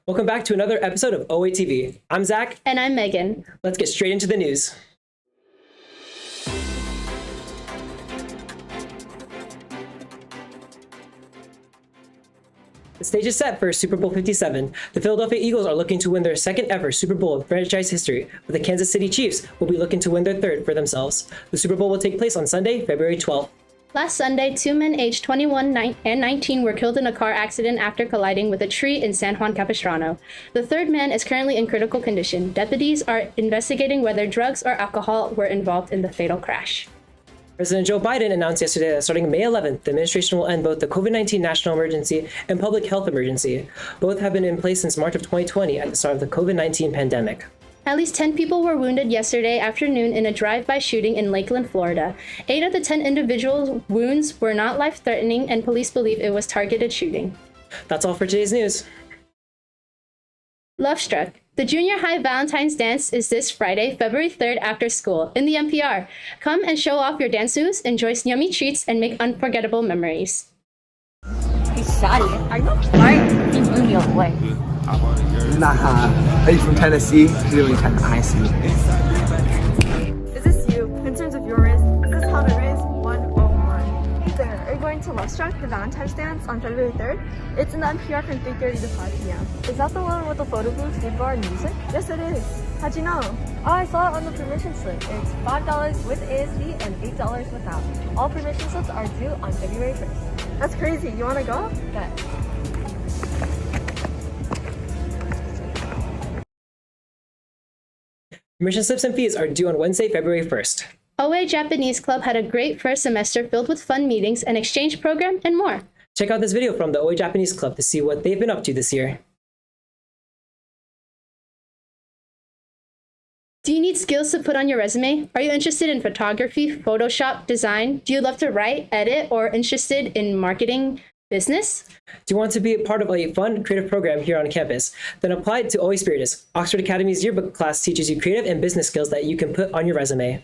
Welcome back to another episode of Oatv. I'm Zach. And I'm Megan. Let's get straight into the news. The stage is set for Super Bowl 57. The Philadelphia Eagles are looking to win their second ever Super Bowl in franchise history, but the Kansas City Chiefs will be looking to win their third for themselves. The Super Bowl will take place on Sunday, February 12th. Last Sunday, two men aged 21 and 19 were killed in a car accident after colliding with a tree in San Juan Capistrano. The third man is currently in critical condition. Deputies are investigating whether drugs or alcohol were involved in the fatal crash. President Joe Biden announced yesterday that starting May 11th, the administration will end both the COVID-19 national emergency and public health emergency. Both have been in place since March of 2020 at the start of the COVID-19 pandemic. At least 10 people were wounded yesterday afternoon in a drive-by shooting in Lakeland, Florida. 8 of the 10 individual wounds were not life-threatening, and police believe it was targeted shooting. That's all for today's news. Love Struck. The junior high Valentine's dance is this Friday, February 3rd after school in the NPR. Come and show off your dance moves, enjoy yummy treats, and make unforgettable memories. Hey, Shadi, are you smart? You blew me away. Nah, are you from Tennessee? Really kind of icy. Is this you? In terms of your race, is this how to raise 101? Hey there, are you going to Love Struck, the Valentine's dance on February 3rd? It's in the NPR from 3:30 to 5 p.m. Is that the one with the photo booth, food bar, and music? Yes, it is. How'd you know? Oh, I saw it on the permission slip. It's $5 with ASB and $8 without. All permission slips are due on February 1st. That's crazy. You want to go? Bet. Permission slips and fees are due on Wednesday, February 1st. OA Japanese Club had a great first semester filled with fun meetings, an exchange program, and more. Check out this video from the OA Japanese Club to see what they've been up to this year. Do you need skills to put on your resume? Are you interested in photography, Photoshop, design? Do you love to write, edit, or interested in marketing, business? Do you want to be a part of a fun, creative program here on campus? Then apply to OA Spiritus. Oxford Academy's yearbook class teaches you creative and business skills that you can put on your resume.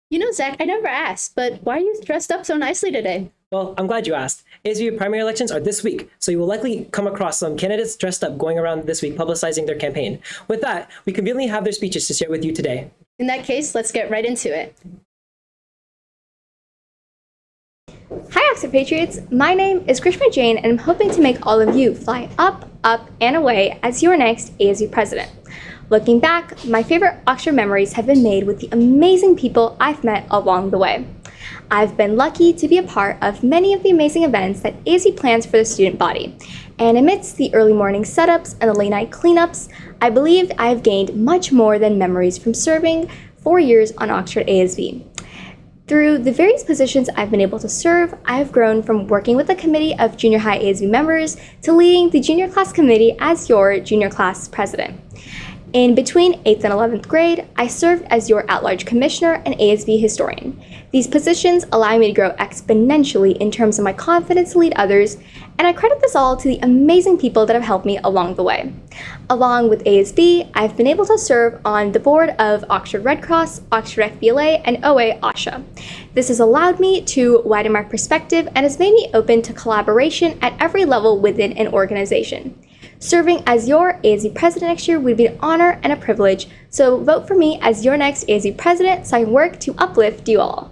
You know, Zach, I never asked, but why are you dressed up so nicely today? Well, I'm glad you asked. ASU primary elections are this week, so you will likely come across some candidates dressed up going around this week publicizing their campaign. With that, we conveniently have their speeches to share with you today. In that case, let's get right into it. Hi Oxford Patriots, my name is Krishma Jain and I'm hoping to make all of you fly up, and away as your next ASU president. Looking back, my favorite Oxford memories have been made with the amazing people I've met along the way. I've been lucky to be a part of many of the amazing events that ASU plans for the student body, and amidst the early morning setups and the late night cleanups, I believe I have gained much more than memories from serving 4 years on Oxford ASB. Through the various positions I've been able to serve, I have grown from working with a committee of junior high ASB members to leading the junior class committee as your junior class president. In between 8th and 11th grade, I served as your at-large commissioner and ASB historian. These positions allow me to grow exponentially in terms of my confidence to lead others, and I credit this all to the amazing people that have helped me along the way. Along with ASB, I've been able to serve on the board of Oxford Red Cross, Oxford FBLA, and OA OSHA. This has allowed me to widen my perspective and has made me open to collaboration at every level within an organization. Serving as your ASU president next year would be an honor and a privilege, so vote for me as your next ASU president so I can work to uplift you all.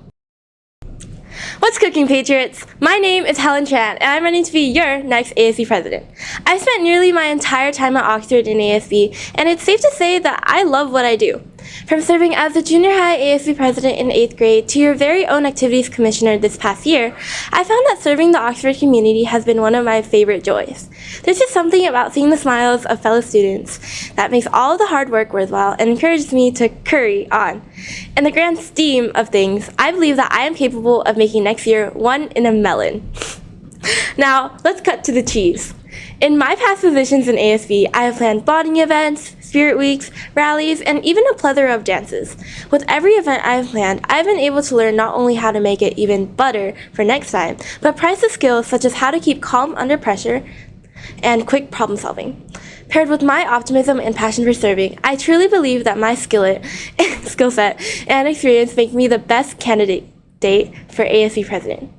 What's cooking, Patriots? My name is Helen Chan, and I'm running to be your next ASB president. I've spent nearly my entire time at Oxford in ASB, and it's safe to say that I love what I do. From serving as the junior high ASB president in 8th grade to your very own activities commissioner this past year, I found that serving the Oxford community has been one of my favorite joys. There's just something about seeing the smiles of fellow students, that makes all of the hard work worthwhile and encourages me to curry on. In the grand scheme of things, I believe that I am capable of making next year one in a melon. Now, let's cut to the cheese. In my past positions in ASB, I have planned bonding events, spirit weeks, rallies, and even a plethora of dances. With every event I have planned, I've been able to learn not only how to make it even better for next time, but priceless skills such as how to keep calm under pressure and quick problem solving. Paired with my optimism and passion for serving, I truly believe that my skill set and experience make me the best candidate for ASB president.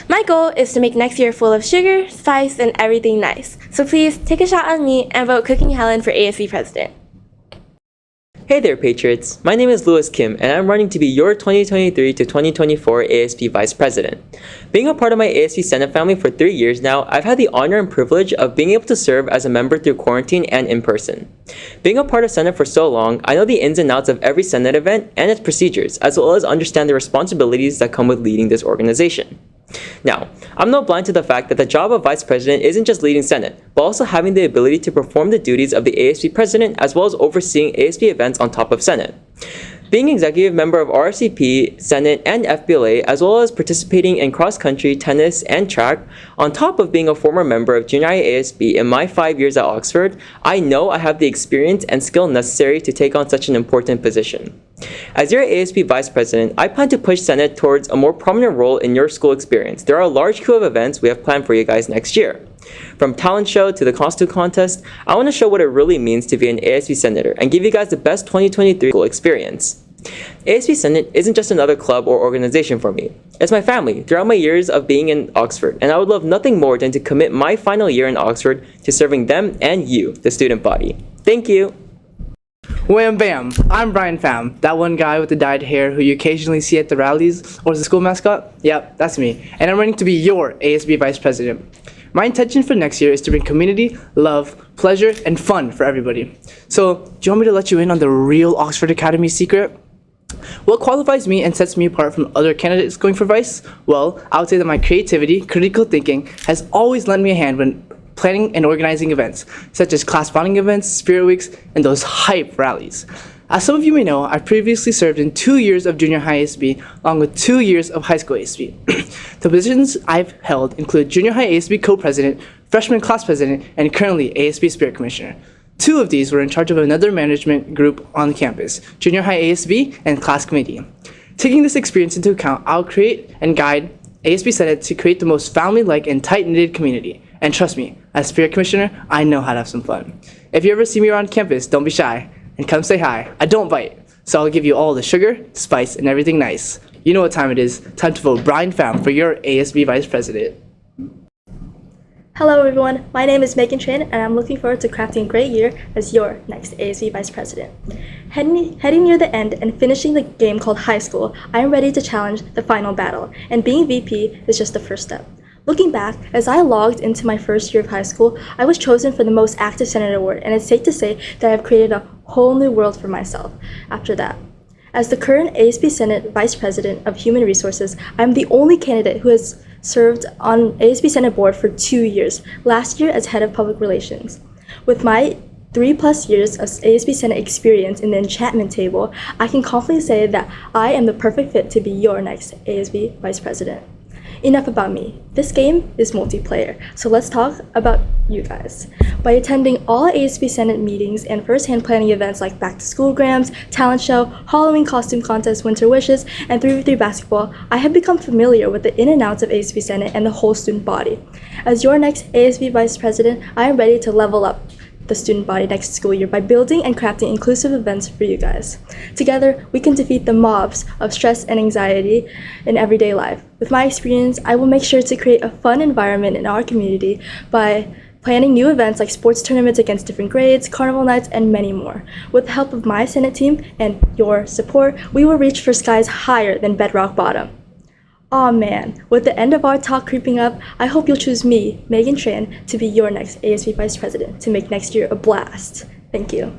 My goal is to make next year full of sugar, spice, and everything nice. So please take a shot on me and vote Cooking Helen for ASB president. Hey there, Patriots! My name is Louis Kim, and I'm running to be your 2023 to 2024 ASB Vice President. Being a part of my ASB Senate family for 3 years now, I've had the honor and privilege of being able to serve as a member through quarantine and in person. Being a part of Senate for so long, I know the ins and outs of every Senate event and its procedures, as well as understand the responsibilities that come with leading this organization. Now, I'm not blind to the fact that the job of Vice President isn't just leading Senate, but also having the ability to perform the duties of the ASB President as well as overseeing ASB events on top of Senate. Being executive member of RCP, Senate, and FBLA, as well as participating in cross-country, tennis, and track, on top of being a former member of Junior High ASB in my 5 years at Oxford, I know I have the experience and skill necessary to take on such an important position. As your ASB Vice President, I plan to push Senate towards a more prominent role in your school experience. There are a large queue of events we have planned for you guys next year. From talent show to the costume contest, I want to show what it really means to be an ASB Senator and give you guys the best 2023 school experience. ASB Senate isn't just another club or organization for me. It's my family throughout my years of being in Oxford, and I would love nothing more than to commit my final year in Oxford to serving them and you, the student body. Thank you! Wham bam! I'm Brian Pham, that one guy with the dyed hair who you occasionally see at the rallies or as the school mascot. Yep, that's me. And I'm running to be your ASB Vice President. My intention for next year is to bring community, love, pleasure, and fun for everybody. So, do you want me to let you in on the real Oxford Academy secret? What qualifies me and sets me apart from other candidates going for Vice? Well, I would say that my creativity, critical thinking, has always lent me a hand when planning and organizing events, such as class bonding events, spirit weeks, and those hype rallies. As some of you may know, I previously served in 2 years of junior high ASB, along with 2 years of high school ASB. The positions I've held include junior high ASB co-president, freshman class president, and currently ASB spirit commissioner. 2 of these were in charge of another management group on campus, junior high ASB and class committee. Taking this experience into account, I'll create and guide ASB Senate to create the most family-like and tight-knitted community. And trust me, as spirit commissioner, I know how to have some fun. If you ever see me around campus, don't be shy, and come say hi. I don't bite, so I'll give you all the sugar, spice, and everything nice. You know what time it is. Time to vote Brian Pham for your ASB Vice President. Hello everyone, my name is Megan Tran and I'm looking forward to crafting a great year as your next ASB Vice President. Heading near the end and finishing the game called high school, I am ready to challenge the final battle, and being VP is just the first step. Looking back, as I logged into my first year of high school, I was chosen for the Most Active Senator Award, and it's safe to say that I have created a whole new world for myself after that. As the current ASB Senate Vice President of Human Resources, I am the only candidate who has served on ASB Senate Board for 2 years, last year as Head of Public Relations. With my 3+ years of ASB Senate experience in the enchantment table, I can confidently say that I am the perfect fit to be your next ASB Vice President. Enough about me. This game is multiplayer, so let's talk about you guys. By attending all ASB Senate meetings and first-hand planning events like Back to School Grams, Talent Show, Halloween Costume Contest, Winter Wishes, and 3v3 Basketball, I have become familiar with the in and outs of ASB Senate and the whole student body. As your next ASB Vice President, I am ready to level up the student body next school year by building and crafting inclusive events for you guys. Together, we can defeat the mobs of stress and anxiety in everyday life. With my experience, I will make sure to create a fun environment in our community by planning new events like sports tournaments against different grades, carnival nights, and many more. With the help of my Senate team and your support, we will reach for skies higher than bedrock bottom. Aw man, with the end of our talk creeping up, I hope you'll choose me, Megan Tran, to be your next ASB Vice President to make next year a blast. Thank you.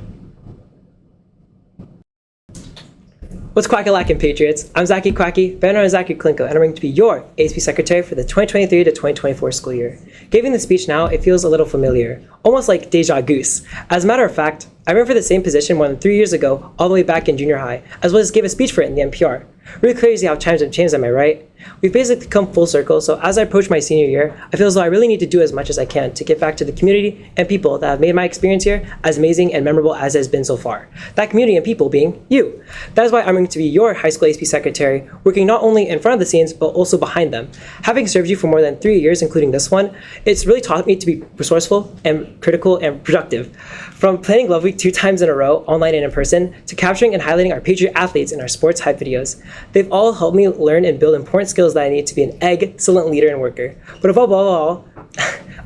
What's quack-a-lackin', Patriots? I'm Zachy Quacky, better known as Zachy Klinko, and I'm going to be your ASB Secretary for the 2023 to 2024 school year. Giving the speech now, it feels a little familiar, almost like deja goose. As a matter of fact, I ran for the same position more than 3 years ago, all the way back in junior high, as well as gave a speech for it in the NPR. Really crazy how times have changed, am I right? We've basically come full circle, so as I approach my senior year, I feel as though I really need to do as much as I can to give back to the community and people that have made my experience here as amazing and memorable as it has been so far. That community and people being you. That is why I'm going to be your high school ASB secretary, working not only in front of the scenes, but also behind them. Having served you for more than 3 years, including this one, it's really taught me to be resourceful and critical and productive. From planning Love Week 2 times in a row, online and in person, to capturing and highlighting our Patriot athletes in our sports hype videos. They've all helped me learn and build important skills that I need to be an excellent leader and worker. But above all,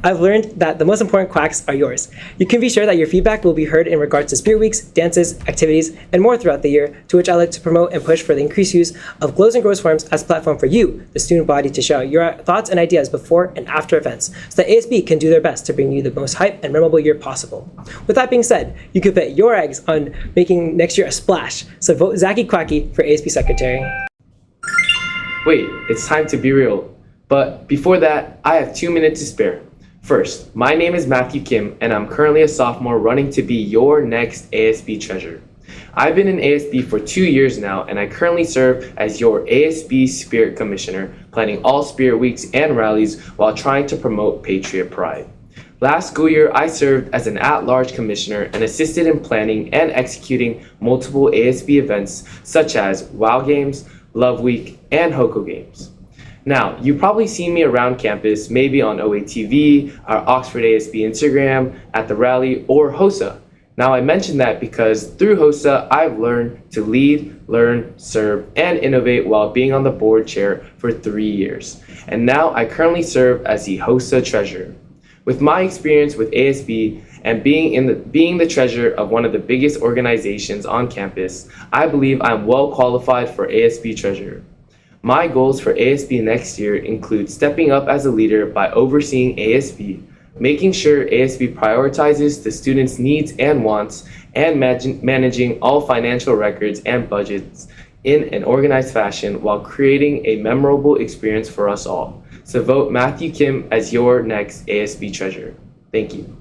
I've learned that the most important quacks are yours. You can be sure that your feedback will be heard in regards to spirit weeks, dances, activities, and more throughout the year, to which I like to promote and push for the increased use of glows and grows forums as a platform for you, the student body, to share your thoughts and ideas before and after events, so that ASB can do their best to bring you the most hype and memorable year possible. With that being said, you could bet your eggs on making next year a splash, so vote Zachy Quacky for ASB Secretary. Wait, it's time to be real. But before that, I have 2 minutes to spare. First, my name is Matthew Kim, and I'm currently a sophomore running to be your next ASB treasurer. I've been in ASB for 2 years now, and I currently serve as your ASB Spirit Commissioner, planning all Spirit Weeks and rallies while trying to promote Patriot Pride. Last school year, I served as an at-large commissioner and assisted in planning and executing multiple ASB events such as WOW Games, Love Week, and HOCO Games. Now, you've probably seen me around campus, maybe on Oatv, our Oxford ASB Instagram, at the rally, or HOSA. Now, I mention that because through HOSA, I've learned to lead, learn, serve, and innovate while being on the board chair for 3 years. And now I currently serve as the HOSA treasurer. With my experience with ASB and being the treasurer of one of the biggest organizations on campus, I believe I'm well qualified for ASB treasurer. My goals for ASB next year include stepping up as a leader by overseeing ASB, making sure ASB prioritizes the students' needs and wants, and managing all financial records and budgets in an organized fashion while creating a memorable experience for us all. So vote Matthew Kim as your next ASB treasurer. Thank you.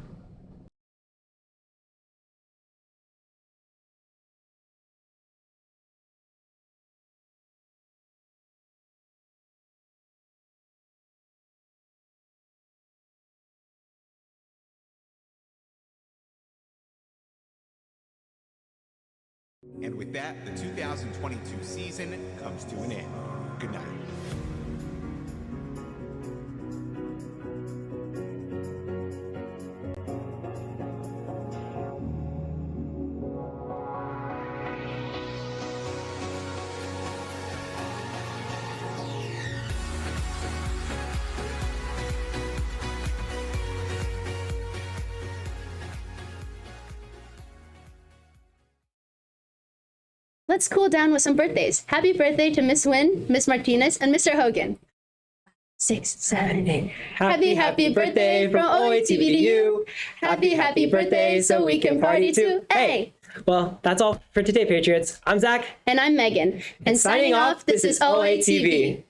And with that, the 2022 season comes to an end. Good night. Let's cool down with some birthdays. Happy birthday to Miss Wynn, Miss Martinez, and Mr. Hogan. 6, 7, 8. Happy birthday from Oatv to you. Happy birthday so we can party too. Hey! Well, that's all for today, Patriots. I'm Zach. And I'm Megan. And signing off, this is OATV.